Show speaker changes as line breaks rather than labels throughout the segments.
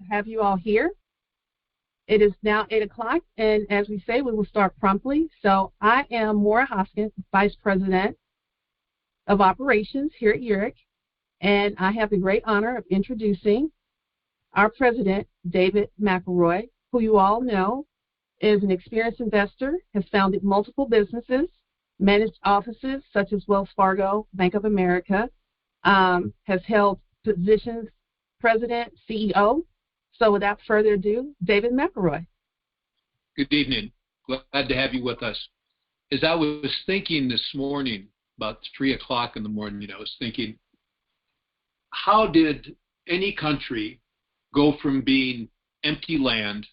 to have you all here. It is now 8 o'clock, and as we say, we will start promptly. So I am Maura Hoskins, Vice President of Operations here at YEREQ, and I have the great honor of introducing our President, David McElroy, who you all know is an experienced investor, has founded multiple businesses, managed offices such as Wells Fargo, Bank of America, has held positions, President, CEO. So without further ado, David McElroy.
Good evening. Glad to have you with us. As I was thinking this morning, about 3 o'clock in the morning, I was thinking, how did any country go from being empty land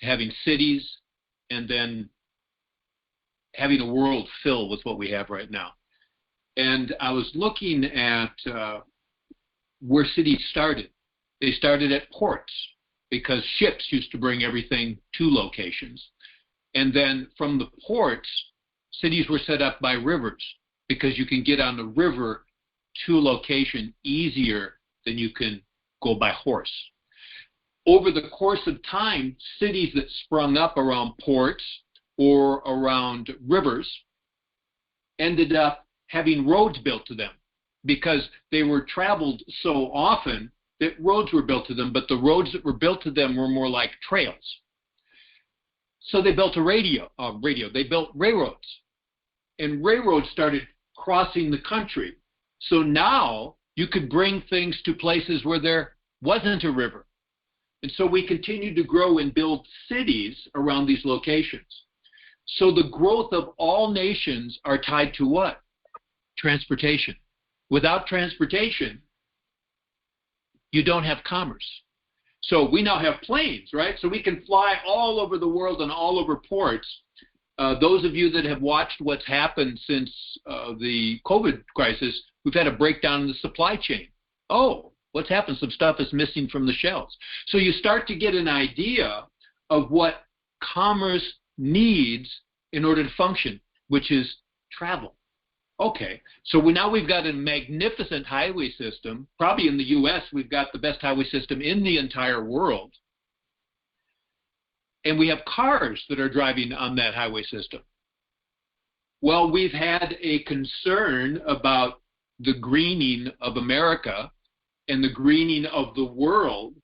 to having cities and then having a world filled with what we have right now? And I was looking at where cities started. They started at ports because ships used to bring everything to locations. And then from the ports, cities were set up by rivers because you can get on the river to a location easier than you can go by horse. Over the course of time, cities that sprung up around ports or around rivers ended up having roads built to them because they were traveled so often that roads were built to them, but the roads that were built to them were more like trails. So they built they built railroads, and railroads started crossing the country. So now you could bring things to places where there wasn't a river. And so we continued to grow and build cities around these locations. So the growth of all nations are tied to what? Transportation. Without transportation, you don't have commerce. So we now have planes, right? So we can fly all over the world and all over ports. Those of you that have watched what's happened since the COVID crisis, we've had a breakdown in the supply chain. Oh, what's happened? Some stuff is missing from the shelves. So you start to get an idea of what commerce needs in order to function, which is travel. Okay, so now we've got a magnificent highway system. Probably in the U.S., we've got the best highway system in the entire world. And we have cars that are driving on that highway system. Well, we've had a concern about the greening of America and the greening of the world,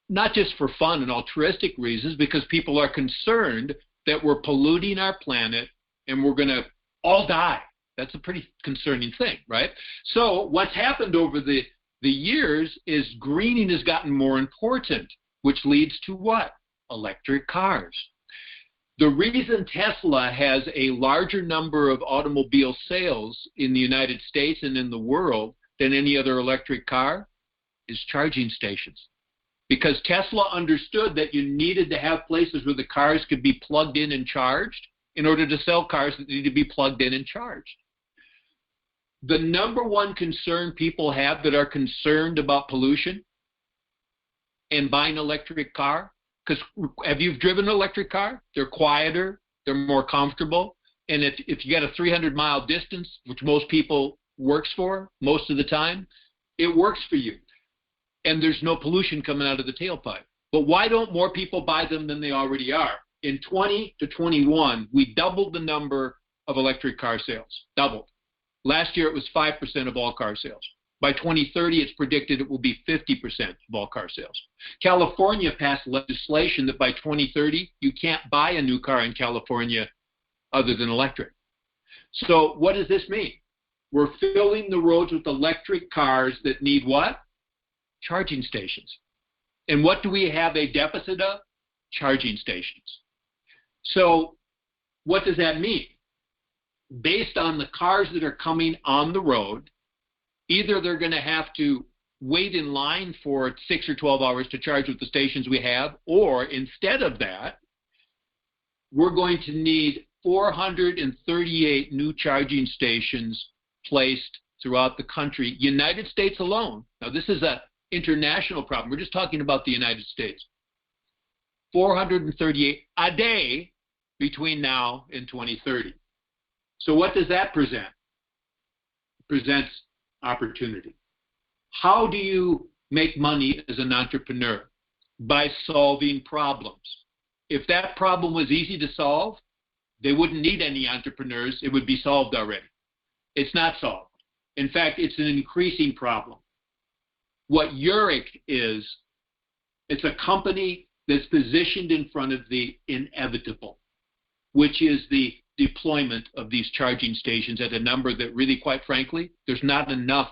not just for fun and altruistic reasons, because people are concerned that we're polluting our planet and we're going to all die. That's a pretty concerning thing, right? So what's happened over the years is greening has gotten more important, which leads to what? Electric cars. The reason Tesla has a larger number of automobile sales in the United States and in the world than any other electric car is charging stations. Because Tesla understood that you needed to have places where the cars could be plugged in and charged in order to sell cars that need to be plugged in and charged. The number one concern people have that are concerned about pollution and buying an electric car, because have you driven an electric car? They're quieter, they're more comfortable, and if you got a 300-mile distance, which most people works for most of the time, it works for you. And there's no pollution coming out of the tailpipe. But why don't more people buy them than they already are? In 20 to 21, we doubled the number of electric car sales, doubled. Last year, it was 5% of all car sales. By 2030, it's predicted it will be 50% of all car sales. California passed legislation that by 2030, you can't buy a new car in California other than electric. So what does this mean? We're filling the roads with electric cars that need what? Charging stations. And what do we have a deficit of? Charging stations. So what does that mean? Based on the cars that are coming on the road, either they're going to have to wait in line for 6 or 12 hours to charge with the stations we have, or instead of that, we're going to need 438 new charging stations placed throughout the country, United States alone. Now, this is an international problem. We're just talking about the United States. 438 a day between now and 2030. So what does that present? It presents opportunity. How do you make money as an entrepreneur? by solving problems. If that problem was easy to solve, they wouldn't need any entrepreneurs. It would be solved already. It's not solved. In fact, it's an increasing problem. What YEREQ is, it's a company that's positioned in front of the inevitable, which is the deployment of these charging stations at a number that really, quite frankly, there's not enough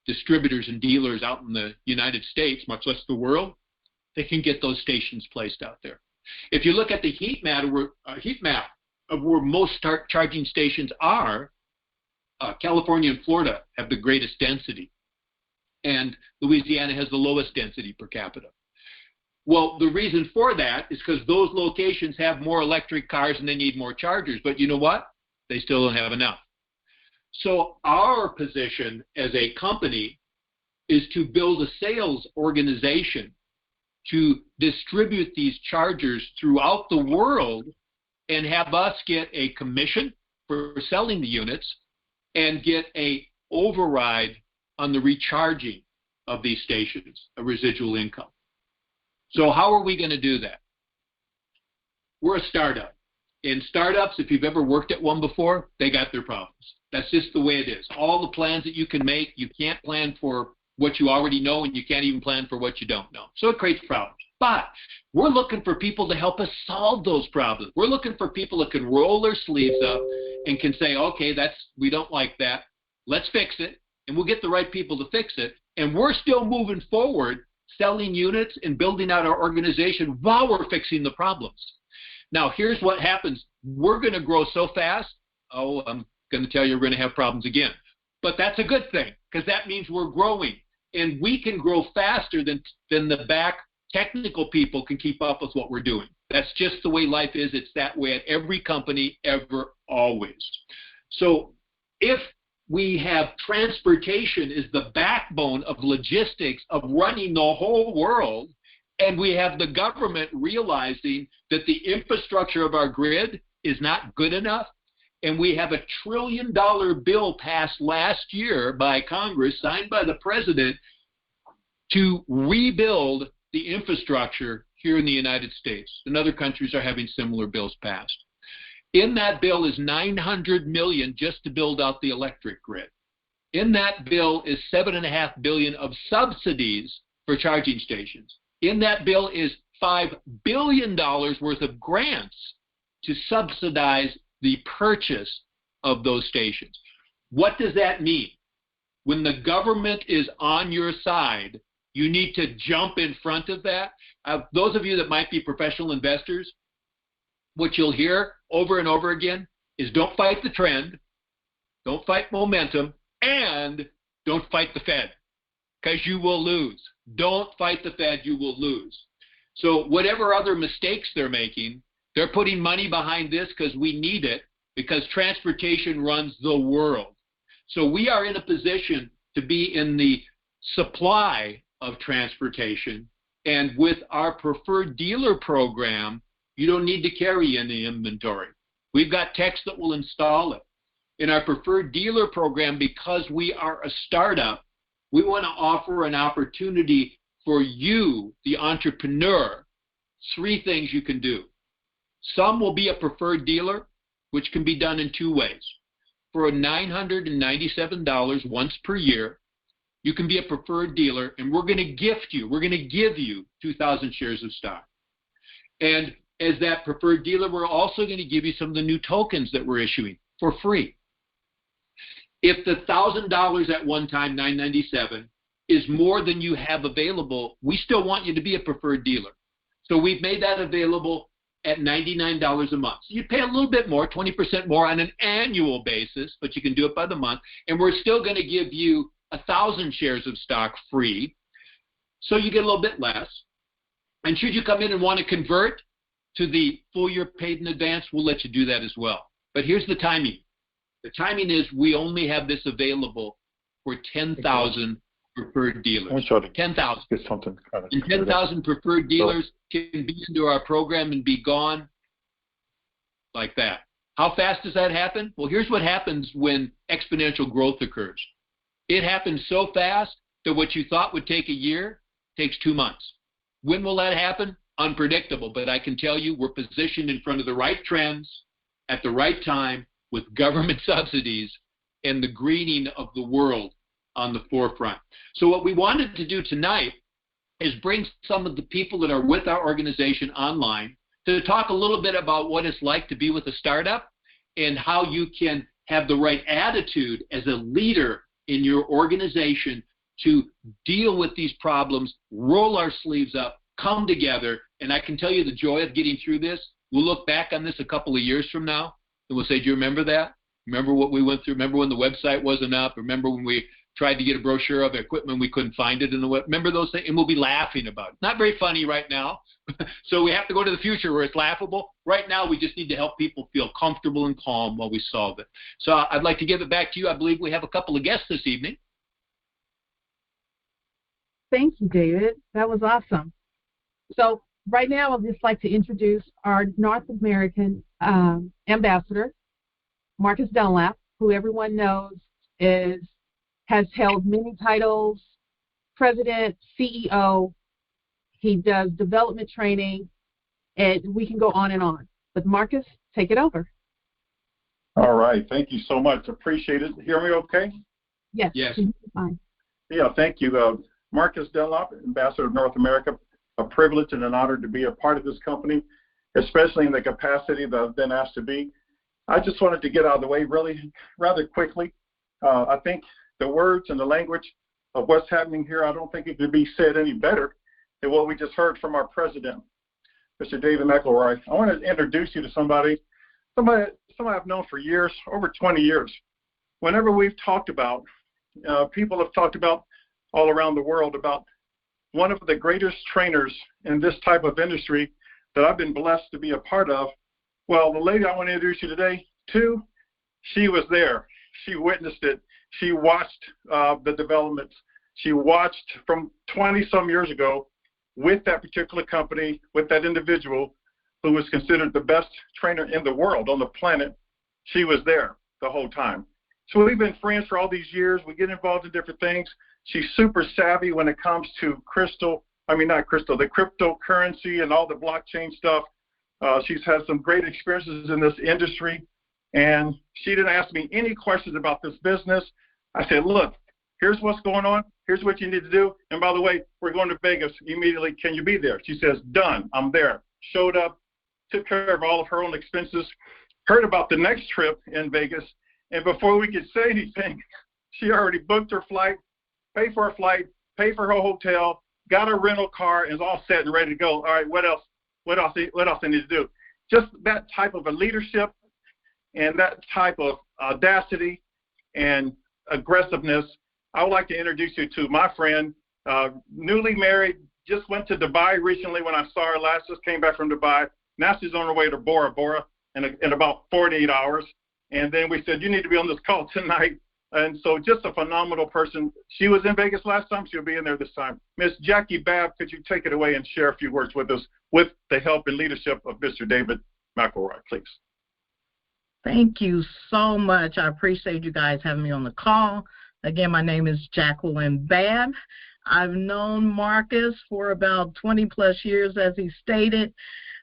distributors and dealers out in the United States, much less the world, that can get those stations placed out there. If you look at the heat map of where most charging stations are, California and Florida have the greatest density, and Louisiana has the lowest density per capita. Well, the reason for that is because those locations have more electric cars and they need more chargers. But you know what? They still don't have enough. So our position as a company is to build a sales organization to distribute these chargers throughout the world and have us get a commission for selling the units and get a override on the recharging of these stations, a residual income. So how are we going to do that? We're a startup. In startups, if you've ever worked at one before, they got their problems. That's just the way it is. All the plans that you can make, you can't plan for what you already know, and you can't even plan for what you don't know. So it creates problems. But we're looking for people to help us solve those problems. We're looking for people that can roll their sleeves up and can say, okay, we don't like that. Let's fix it. And we'll get the right people to fix it. And we're still moving forward, selling units and building out our organization while we're fixing the problems. Now, here's what happens. We're going to grow so fast, I'm going to tell you we're going to have problems again. But that's a good thing, because that means we're growing. And we can grow faster than the back technical people can keep up with what we're doing. That's just the way life is. It's that way at every company, ever, always. So if we have transportation is the backbone of logistics of running the whole world, and we have the government realizing that the infrastructure of our grid is not good enough, and we have $1 trillion bill passed last year by Congress, signed by the president, to rebuild the infrastructure here in the United States. And other countries are having similar bills passed. In that bill is $900 million just to build out the electric grid. In that bill is $7.5 billion of subsidies for charging stations. In that bill is $5 billion worth of grants to subsidize the purchase of those stations. What does that mean? When the government is on your side, you need to jump in front of that. Those of you that might be professional investors, what you'll hear over and over again is don't fight the trend, don't fight momentum, and don't fight the Fed, because you will lose. Don't fight the Fed, you will lose. So whatever other mistakes they're making, they're putting money behind this because we need it, because transportation runs the world. So we are in a position to be in the supply of transportation, and with our preferred dealer program, you don't need to carry any inventory. We've got techs that will install it. In our preferred dealer program, because we are a startup, we want to offer an opportunity for you, the entrepreneur, 3 things you can do. Some will be a preferred dealer, which can be done in 2 ways. For $997 once per year, you can be a preferred dealer, and we're going to give you 2,000 shares of stock. And as that preferred dealer, we're also going to give you some of the new tokens that we're issuing for free. If the $1,000 at one time, $997, is more than you have available, we still want you to be a preferred dealer. So we've made that available at $99 a month. So you pay a little bit more, 20% more on an annual basis, but you can do it by the month. And we're still going to give you 1,000 shares of stock free, so you get a little bit less. And should you come in and want to convert to the full year paid in advance, we'll let you do that as well. But here's the timing. The timing is we only have this available for 10,000 preferred dealers. 10,000. And 10,000 preferred dealers can be into our program and be gone like that. How fast does that happen? Well, here's what happens when exponential growth occurs. It happens so fast that what you thought would take a year takes 2 months. When will that happen? Unpredictable, but I can tell you we're positioned in front of the right trends at the right time with government subsidies and the greening of the world on the forefront. So what we wanted to do tonight is bring some of the people that are with our organization online to talk a little bit about what it's like to be with a startup and how you can have the right attitude as a leader in your organization to deal with these problems, roll our sleeves up, come together. And I can tell you the joy of getting through this. We'll look back on this a couple of years from now and we'll say, do you remember that? Remember what we went through? Remember when the website wasn't up? Remember when we tried to get a brochure of equipment, we couldn't find it in the web? Remember those things? And we'll be laughing about it. Not very funny right now. So we have to go to the future where it's laughable. Right now, we just need to help people feel comfortable and calm while we solve it. So I'd like to give it back to you. I believe we have a couple of guests this evening.
Thank you, David. That was awesome. So right now, I'd just like to introduce our North American ambassador, Marcus Dunlap, who everyone knows has held many titles, president, CEO. He does development training, and we can go on and on. But Marcus, take it over.
All right. Thank you so much. Appreciate it. Hear me okay?
Yes.
Yes.
Fine.
Yeah, thank you. Marcus Dunlap, Ambassador of North America, a privilege and an honor to be a part of this company, especially in the capacity that I've been asked to be. I just wanted to get out of the way really rather quickly. I think the words and the language of what's happening here, I don't think it could be said any better than what we just heard from our president, Mr. David McElroy. I want to introduce you to somebody I've known for years, over 20 years. Whenever we've talked about, people have talked about all around the world about one of the greatest trainers in this type of industry that I've been blessed to be a part of. Well, the lady I want to introduce you today to, she was there. She witnessed it. She watched the developments. She watched from 20-some years ago with that particular company, with that individual who was considered the best trainer in the world, on the planet. She was there the whole time. So we've been friends for all these years. We get involved in different things. She's super savvy when it comes to the cryptocurrency and all the blockchain stuff. She's had some great experiences in this industry. And she didn't ask me any questions about this business. I said, look, here's what's going on. Here's what you need to do. And by the way, we're going to Vegas immediately. Can you be there? She says, done. I'm there. Showed up, took care of all of her own expenses, heard about the next trip in Vegas. And before we could say anything, she already booked her flight, paid for her flight, paid for her hotel, got a rental car, and is all set and ready to go. All right, what else? What else I need to do? Just that type of a leadership and that type of audacity and aggressiveness. I would like to introduce you to my friend, newly married, just went to Dubai recently when I saw her last, just came back from Dubai. Now she's on her way to Bora Bora in about 48 hours. And then we said, you need to be on this call tonight. And so just a phenomenal person. She was in Vegas last time. She'll be in there this time. Miss Jackie Babb, could you take it away and share a few words with us with the help and leadership of Mr. David McElroy, please?
Thank you so much. I appreciate you guys having me on the call. Again, my name is Jacqueline Babb. I've known Marcus for about 20-plus years, as he stated.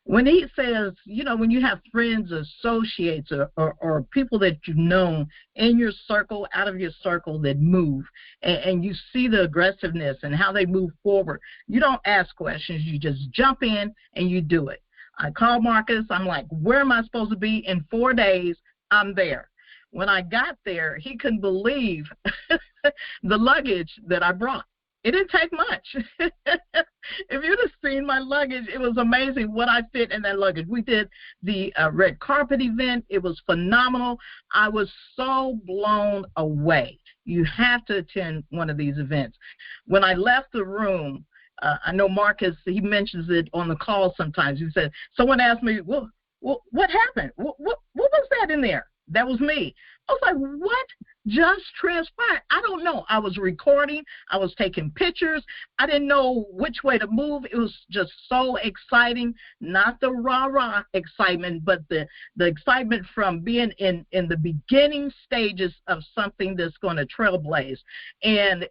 When he says, when you have friends, associates, or people that you know in your circle, out of your circle that move, and you see the aggressiveness and how they move forward, you don't ask questions. You just jump in and you do it. I called Marcus. I'm like, where am I supposed to be? In 4 days, I'm there. When I got there, he couldn't believe the luggage that I brought. It didn't take much. If you'd have seen my luggage, it was amazing what I fit in that luggage. We did the red carpet event. It was phenomenal. I was so blown away. You have to attend one of these events. When I left the room, I know Marcus, he mentions it on the call sometimes. He said, someone asked me, well, what happened? What was that in there? That was me. I was like, what just transpired? I don't know. I was recording. I was taking pictures. I didn't know which way to move. It was just so exciting, not the rah-rah excitement, but the excitement from being in the beginning stages of something that's going to trailblaze. And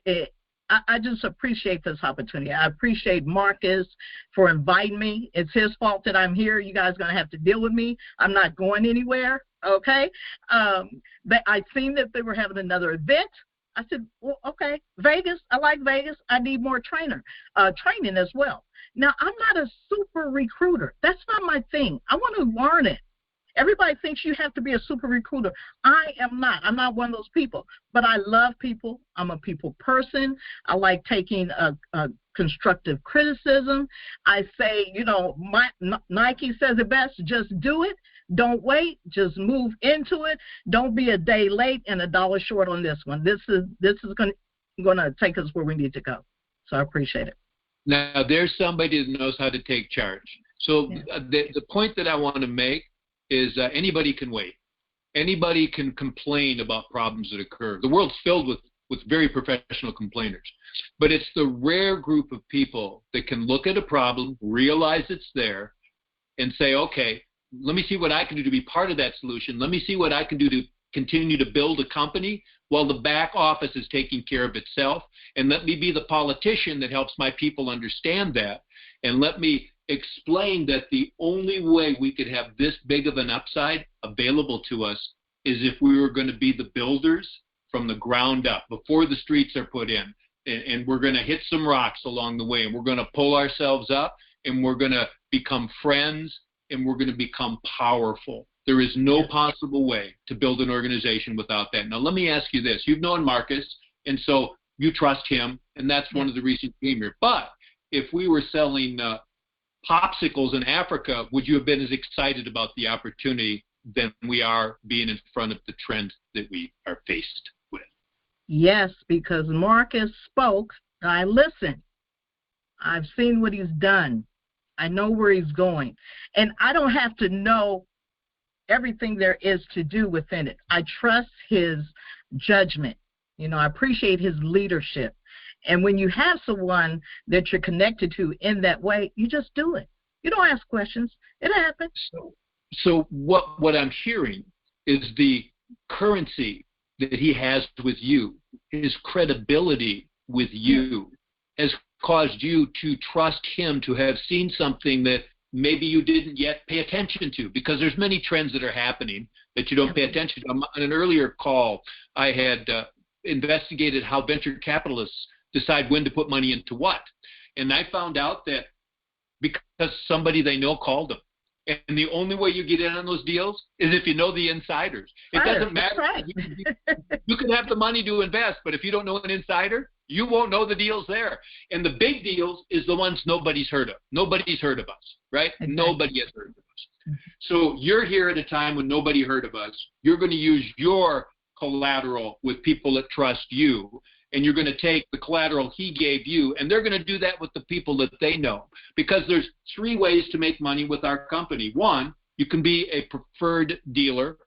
I just appreciate this opportunity. I appreciate Marcus for inviting me. It's his fault that I'm here. You guys are going to have to deal with me. I'm not going anywhere, okay? But I seen that they were having another event. I said, well, okay, Vegas, I like Vegas. I need more training as well. Now, I'm not a super recruiter. That's not my thing. I want to learn it. Everybody thinks you have to be a super recruiter. I am not. I'm not one of those people. But I love people. I'm a people person. I like taking a constructive criticism. I say, you know, Nike says it best, just do it. Don't wait. Just move into it. Don't be a day late and $1 short on this one. This is going to take us where we need to go. So I appreciate it.
Now, there's somebody that knows how to take charge. So the point that I want to make is anybody can wait. Anybody can complain about problems that occur. The world's filled with very professional complainers. But it's the rare group of people that can look at a problem, realize it's there, and say, okay, let me see what I can do to be part of that solution. Let me see what I can do to continue to build a company while the back office is taking care of itself. And let me be the politician that helps my people understand that. And let me explain that the only way we could have this big of an upside available to us is if we were going to be the builders from the ground up before the streets are put in. And we're going to hit some rocks along the way, and we're going to pull ourselves up, and we're going to become friends, and we're going to become powerful. There is no possible way to build an organization without that. Now, let me ask you this. You've known Marcus, and so you trust him, and that's one of the reasons you came here. But if we were selling popsicles in Africa, would you have been as excited about the opportunity than we are being in front of the trends that we are faced with?
Yes, because Marcus spoke, and I listened. I've seen what he's done. I know where he's going. And I don't have to know everything there is to do within it. I trust his judgment. You know, I appreciate his leadership. And when you have someone that you're connected to in that way, you just do it. You don't ask questions. It happens.
So what I'm hearing is the currency that he has with you, his credibility with you, has caused you to trust him to have seen something that maybe you didn't yet pay attention to, because there's many trends that are happening that you don't pay attention to. On an earlier call, I had investigated how venture capitalists decide when to put money into what. And I found out that because somebody they know called them. And the only way you get in on those deals is if you know the insiders. It doesn't matter.
Right.
You can have the money to invest, but if you don't know an insider, you won't know the deals there. And the big deals is the ones nobody's heard of. Nobody's heard of us, right? Exactly. Nobody has heard of us. So you're here at a time when nobody heard of us. You're going to use your collateral with people that trust you, and you're going to take the collateral he gave you, and they're going to do that with the people that they know. Because there's 3 ways to make money with our company. 1, you can be a preferred dealer,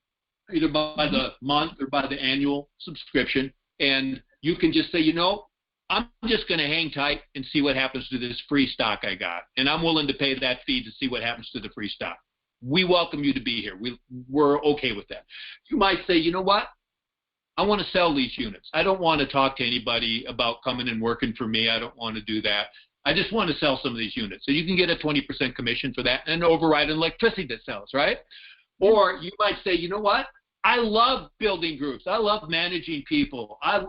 either by the month or by the annual subscription, and you can just say, you know, I'm just going to hang tight and see what happens to this free stock I got, and I'm willing to pay that fee to see what happens to the free stock. We welcome you to be here. We're okay with that. You might say, you know what? I want to sell these units. I don't want to talk to anybody about coming and working for me. I don't want to do that. I just want to sell some of these units. So you can get a 20% commission for that and override an electricity that sells, right? Or you might say, you know what? I love building groups. I love managing people. I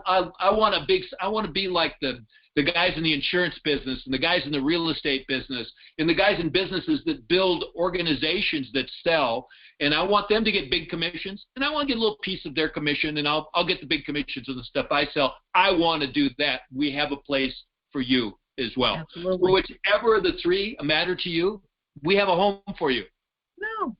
want to be like the guys in the insurance business and the guys in the real estate business and the guys in businesses that build organizations that sell. And I want them to get big commissions, and I want to get a little piece of their commission, and I'll get the big commissions of the stuff I sell. I want to do that. We have a place for you as well.
Absolutely.
So whichever of the 3 matter to you, we have a home for you.
No.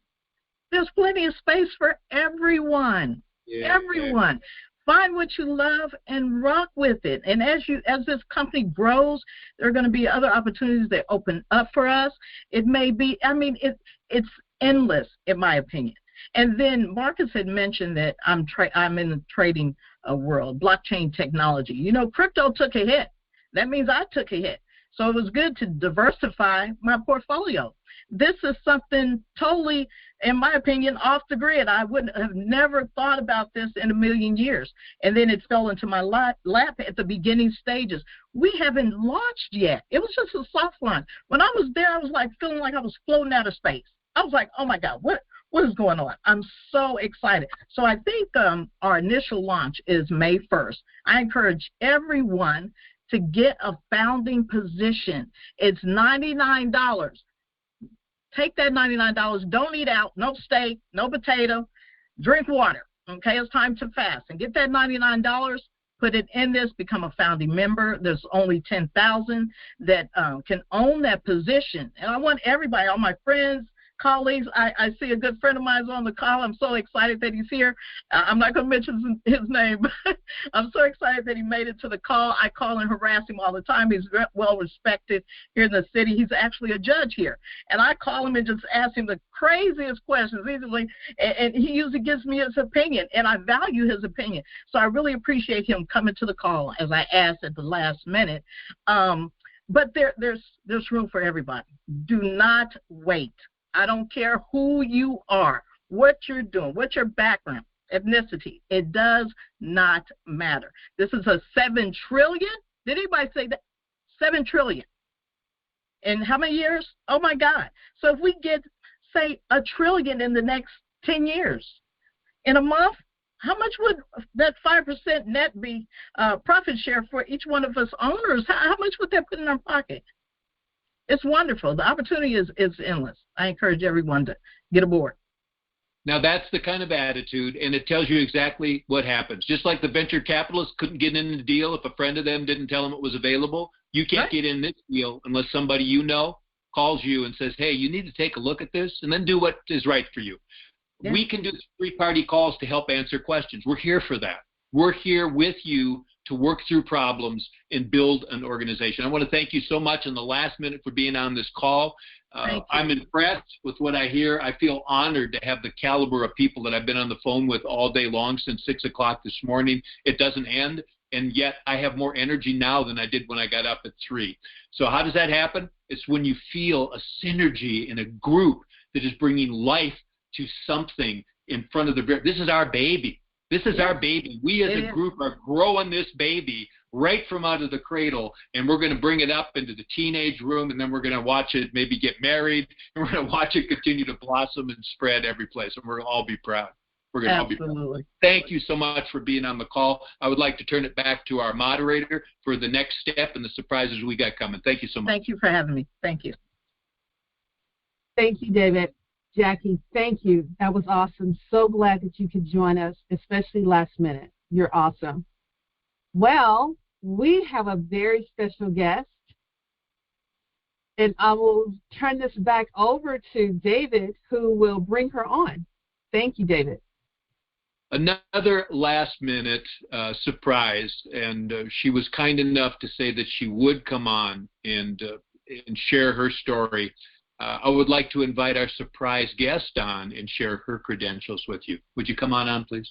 There's plenty of space for everyone.
Yeah,
everyone. Yeah. Find what you love and rock with it. And as this company grows, there are going to be other opportunities that open up for us. It may be, it's endless, in my opinion. And then Marcus had mentioned that I'm in the trading world, blockchain technology. You know, crypto took a hit. That means I took a hit. So it was good to diversify my portfolio. This is something totally, in my opinion, off the grid. I would have never thought about this in a million years. And then it fell into my lap at the beginning stages. We haven't launched yet. It was just a soft launch. When I was there, I was like feeling like I was floating out of space. I was like, oh my God, what is going on? I'm so excited. So I think our initial launch is May 1st. I encourage everyone to get a founding position. It's $99. Take that $99. Don't eat out. No steak, no potato. Drink water. Okay, it's time to fast. And get that $99. Put it in this. Become a founding member. There's only 10,000 that can own that position. And I want everybody, all my friends, colleagues. I see a good friend of mine is on the call. I'm so excited that he's here. I'm not going to mention his name, but I'm so excited that he made it to the call. I call and harass him all the time. He's well respected here in the city. He's actually a judge here. And I call him and just ask him the craziest questions easily, and he usually gives me his opinion, and I value his opinion. So I really appreciate him coming to the call, as I asked at the last minute. But there's room for everybody. Do not wait. I don't care who you are, what you're doing, what's your background, ethnicity. It does not matter. This is a $7 trillion. Did anybody say that? $7 trillion. In how many years? Oh, my God. So if we get, say, $1 trillion in the next 10 years, in a month, how much would that 5% net be profit share for each one of us owners? How much would that put in our pocket? It's wonderful. The opportunity is endless. I encourage everyone to get aboard.
Now, that's the kind of attitude, and it tells you exactly what happens. Just like the venture capitalists couldn't get in the deal if a friend of them didn't tell them it was available, you can't get in this deal unless somebody you know calls you and says, hey, you need to take a look at this, and then do what is right for you. Yeah. We can do three-party calls to help answer questions. We're here for that. We're here with you to work through problems and build an organization. I want to thank you so much in the last minute for being on this call. I'm impressed with what I hear. I feel honored to have the caliber of people that I've been on the phone with all day long since 6 o'clock this morning. It doesn't end, and yet I have more energy now than I did when I got up at 3. So how does that happen? It's when you feel a synergy in a group that is bringing life to something in front of the – this is our baby. This is our baby. We as a group are growing this baby right from out of the cradle, and we're going to bring it up into the teenage room, and then we're going to watch it maybe get married, and we're going to watch it continue to blossom and spread every place, and we're going to all be proud. We're going to all be proud. Thank you so much for being on the call. I would like to turn it back to our moderator for the next step and the surprises we got coming. Thank you so much.
Thank you for having me. Thank you.
Thank you, David. Jackie, thank you. That was awesome. So glad that you could join us, especially last minute. You're awesome. Well, we have a very special guest, and I will turn this back over to David, who will bring her on. Thank you, David.
Another last-minute surprise, and she was kind enough to say that she would come on and share her story. I would like to invite our surprise guest on and share her credentials with you. Would you come on, please?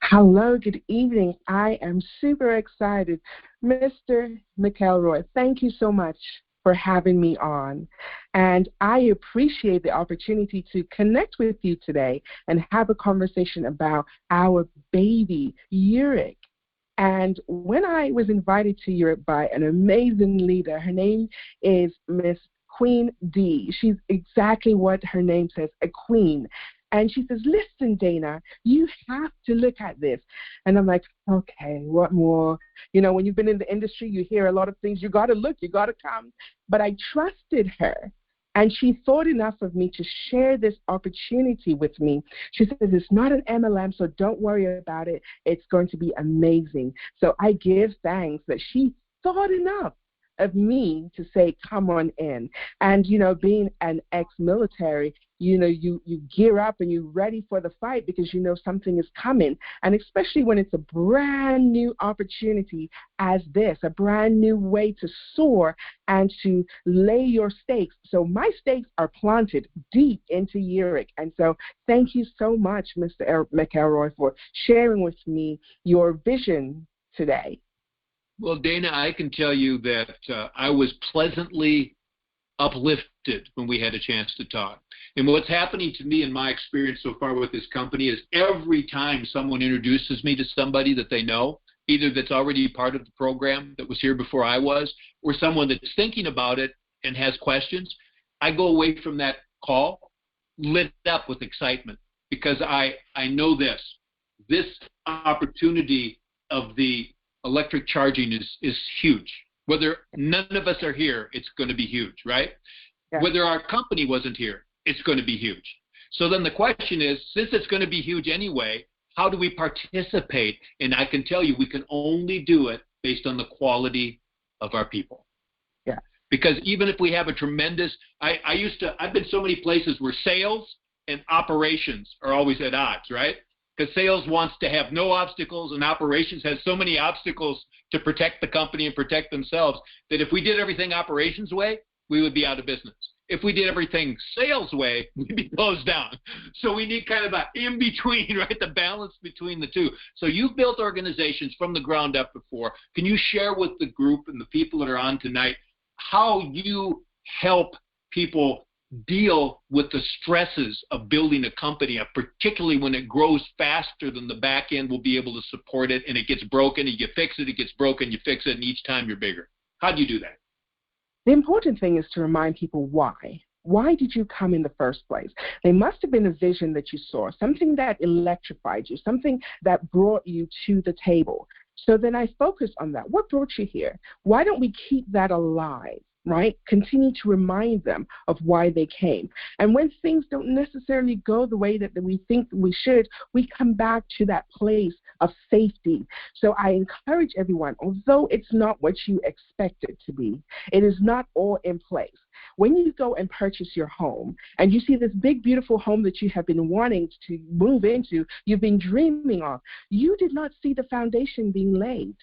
Hello, good evening. I am super excited. Mr. McElroy, thank you so much for having me on. And I appreciate the opportunity to connect with you today and have a conversation about our baby, YEREQ. And when I was invited to Europe by an amazing leader, her name is Miss Queen D. She's exactly what her name says, a queen. And she says, listen, Dana, you have to look at this. And I'm like, okay, what more? You know, when you've been in the industry, you hear a lot of things. You got to look, you got to come. But I trusted her. And she thought enough of me to share this opportunity with me. She says, it's not an MLM, so don't worry about it. It's going to be amazing. So I give thanks that she thought enough of me to say, come on in. And, you know, being an ex-military, you know, you gear up and you're ready for the fight because you know something is coming. And especially when it's a brand new opportunity as this, a brand new way to soar and to lay your stakes. So my stakes are planted deep into YEREQ. And so thank you so much, Mr. McElroy, for sharing with me your vision today.
Well, Dana, I can tell you that I was pleasantly uplifted when we had a chance to talk. And what's happening to me in my experience so far with this company is every time someone introduces me to somebody that they know, either that's already part of the program that was here before I was, or someone that's thinking about it and has questions, I go away from that call lit up with excitement because I know this opportunity of the electric charging is huge. Whether none of us are here, it's going to be huge, right? Yeah. Whether our company wasn't here, it's going to be huge. So then the question is, since it's going to be huge anyway, how do we participate? And I can tell you, we can only do it based on the quality of our people.
Yeah.
Because even if we have a tremendous, I've been so many places where sales and operations are always at odds, right? Because sales wants to have no obstacles and operations has so many obstacles to protect the company and protect themselves that if we did everything operations way, we would be out of business. If we did everything sales way, we'd be closed down. So we need kind of an in-between, right, the balance between the two. So you've built organizations from the ground up before. Can you share with the group and the people that are on tonight how you help people deal with the stresses of building a company, particularly when it grows faster than the back end will be able to support it, and it gets broken, and you fix it, it gets broken, you fix it, and each time you're bigger? How do you do that?
The important thing is to remind people why. Why did you come in the first place? There must have been a vision that you saw, something that electrified you, something that brought you to the table. So then I focus on that. What brought you here? Why don't we keep that alive? Right? Continue to remind them of why they came. And when things don't necessarily go the way that we think we should, we come back to that place of safety. So I encourage everyone, although it's not what you expect it to be, it is not all in place. When you go and purchase your home and you see this big, beautiful home that you have been wanting to move into, you've been dreaming of, you did not see the foundation being laid.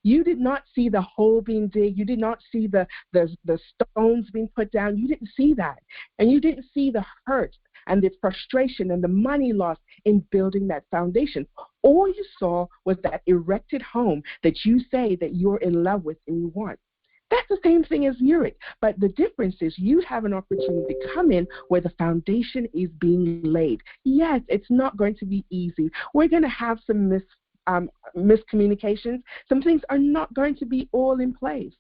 You did not see the hole being digged. You did not see the stones being put down. You didn't see that. And you didn't see the hurt and the frustration and the money lost in building that foundation. All you saw was that erected home that you say that you're in love with and you want. That's the same thing as YEREQ, but the difference is you have an opportunity to come in where the foundation is being laid. Yes, it's not going to be easy. We're going to have some miscommunications. Some things are not going to be all in place.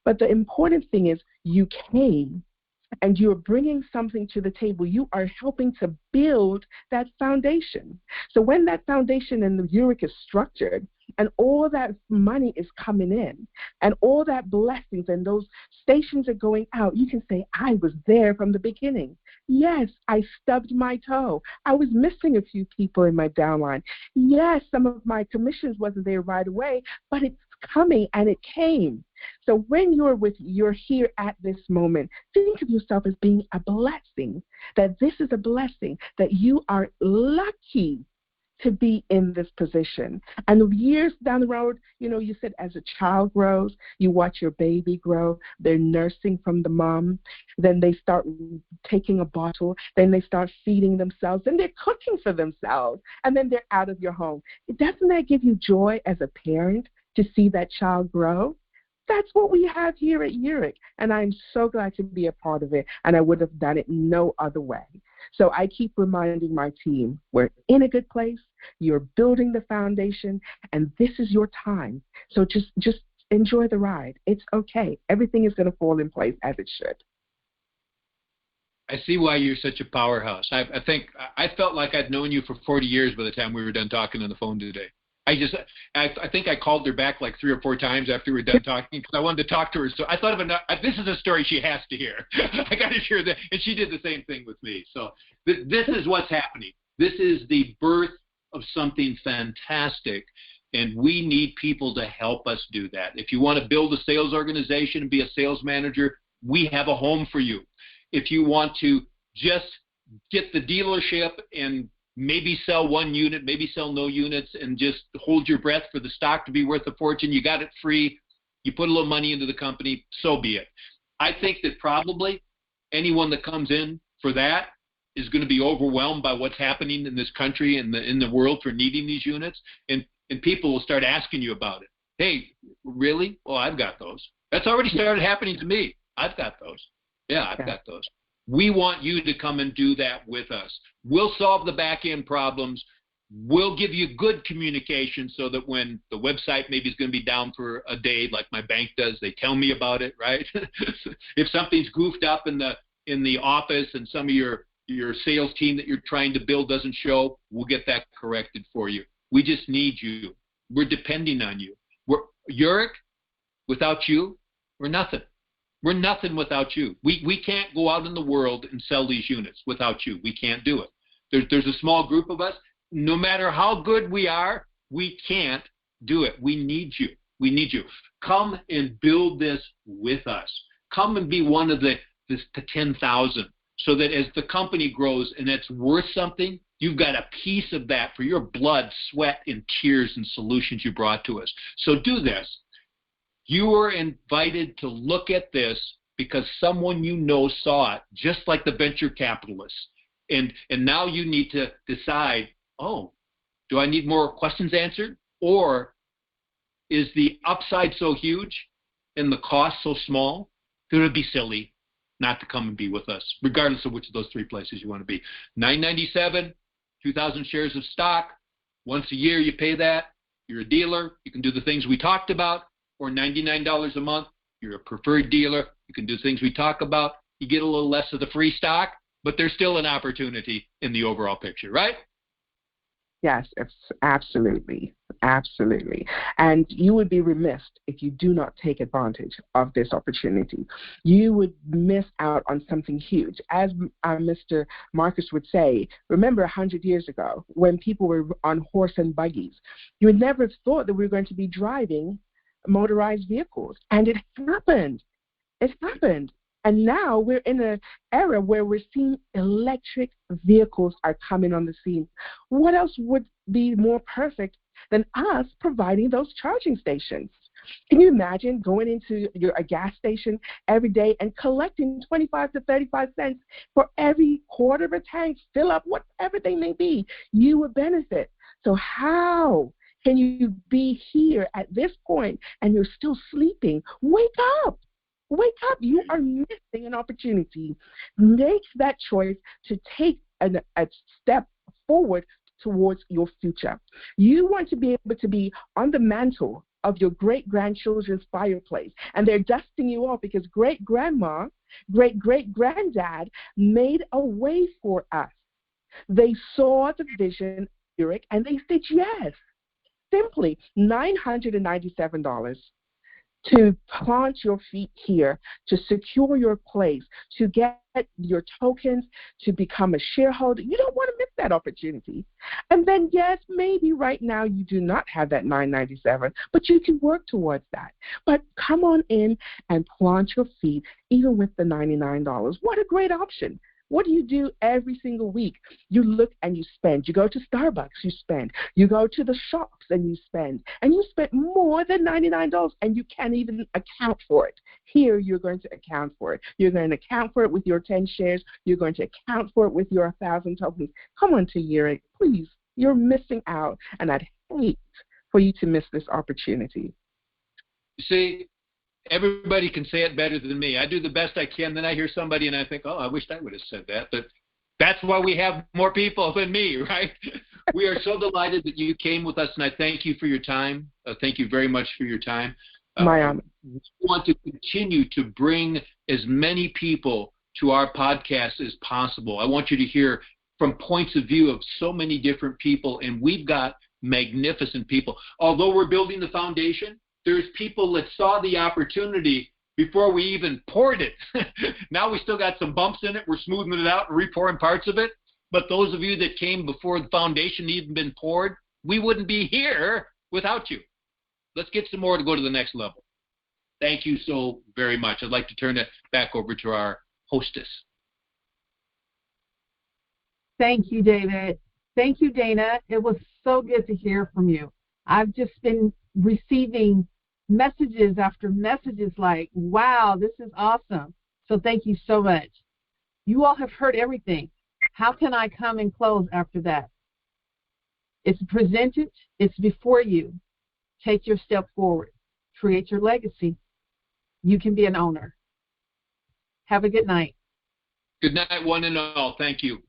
But the important thing is you came and you're bringing something to the table. You are helping to build that foundation. So when that foundation and the YEREQ is structured and all that money is coming in and all that blessings and those stations are going out, you can say, I was there from the beginning. Yes, I stubbed my toe. I was missing a few people in my downline. Yes, some of my commissions wasn't there right away, but it's coming and it came. So when you're here at this moment, think of yourself as being a blessing, that this is a blessing, that you are lucky to be in this position. And years down the road, you said as a child grows, you watch your baby grow, they're nursing from the mom, then they start taking a bottle, then they start feeding themselves, then they're cooking for themselves, and then they're out of your home. Doesn't that give you joy as a parent to see that child grow? That's what we have here at YEREQ, and I'm so glad to be a part of it, and I would have done it no other way. So I keep reminding my team, we're in a good place, you're building the foundation, and this is your time. So just enjoy the ride. It's okay. Everything is going to fall in place as it should.
I see why you're such a powerhouse. I felt like I'd known you for 40 years by the time we were done talking on the phone today. I think I called her back like 3 or 4 times after we were done talking because I wanted to talk to her. So I thought of this is a story she has to hear. I got to share that. And she did the same thing with me. So this is what's happening. This is the birth of something fantastic. And we need people to help us do that. If you want to build a sales organization and be a sales manager, we have a home for you. If you want to just get the dealership and maybe sell 1 unit, maybe sell no units, and just hold your breath for the stock to be worth a fortune. You got it free. You put a little money into the company, so be it. I think that probably anyone that comes in for that is going to be overwhelmed by what's happening in this country and in the world for needing these units, and people will start asking you about it. Hey, really? Well, I've got those. That's already started happening to me. I've got those. Yeah, I've got those. We want you to come and do that with us. We'll solve the back-end problems. We'll give you good communication so that when the website maybe is going to be down for a day, like my bank does, they tell me about it, right? If something's goofed up in the office and some of your sales team that you're trying to build doesn't show, we'll get that corrected for you. We just need you. We're depending on you. YEREQ, without you, we're nothing. We're nothing without you. We can't go out in the world and sell these units without you. We can't do it. There's a small group of us. No matter how good we are, we can't do it. We need you. We need you. Come and build this with us. Come and be one of the 10,000 so that as the company grows and it's worth something, you've got a piece of that for your blood, sweat, and tears and solutions you brought to us. So do this. You are invited to look at this because someone you know saw it, just like the venture capitalists. And now you need to decide, oh, do I need more questions answered? Or is the upside so huge and the cost so small that it would be silly not to come and be with us, regardless of which of those three places you want to be. $9.97, 2,000 shares of stock. Once a year you pay that. You're a dealer. You can do the things we talked about. Or $99 a month. You're a preferred dealer. You can do things we talk about. You get a little less of the free stock, but there's still an opportunity in the overall picture, right?
Yes, it's absolutely. Absolutely. And you would be remiss if you do not take advantage of this opportunity. You would miss out on something huge. As Mr. Marcus would say, remember 100 years ago when people were on horse and buggies, you would never have thought that we were going to be driving motorized vehicles. And it happened. It happened. And now we're in an era where we're seeing electric vehicles are coming on the scene. What else would be more perfect than us providing those charging stations? Can you imagine going into a gas station every day and collecting 25 to 35 cents for every quarter of a tank, fill up, whatever they may be? You would benefit. So how can you be here at this point and you're still sleeping? Wake up. Wake up. You are missing an opportunity. Make that choice to take a step forward towards your future. You want to be able to be on the mantle of your great-grandchildren's fireplace, and they're dusting you off because great-grandma, great-great-granddad made a way for us. They saw the vision of YEREQ, and they said yes. Simply $997 to plant your feet here, to secure your place, to get your tokens, to become a shareholder. You don't want to miss that opportunity. And then, yes, maybe right now you do not have that $997, but you can work towards that. But come on in and plant your feet, even with the $99. What a great option. What do you do every single week? You look and you spend. You go to Starbucks, you spend. You go to the shops and you spend. And you spend more than $99 and you can't even account for it. Here, you're going to account for it. You're going to account for it with your 10 shares. You're going to account for it with your 1,000 tokens. Come on to YEREQ, please. You're missing out, and I'd hate for you to miss this opportunity.
See, everybody can say it better than me. I do the best I can, then I hear somebody and I think, oh, I wish I would have said that. But that's why we have more people than me, right? We are so delighted that you came with us, and I thank you for your time. Thank you very much for your time.
My honor.
We want to continue to bring as many people to our podcast as possible. I want you to hear from points of view of so many different people, and we've got magnificent people. Although we're building the foundation, there's people that saw the opportunity before we even poured it. Now we still got some bumps in it. We're smoothing it out and repouring parts of it. But those of you that came before the foundation even been poured, we wouldn't be here without you. Let's get some more to go to the next level. Thank you so very much. I'd like to turn it back over to our hostess.
Thank you, David. Thank you, Dana. It was so good to hear from you. I've just been receiving messages after messages like, wow, this is awesome. So thank you so much. You all have heard everything. How can I come and close after that? It's presented. It's before you. take your step forward, create your legacy. You can be an owner. Have a good night.
Good night, one and all. Thank you.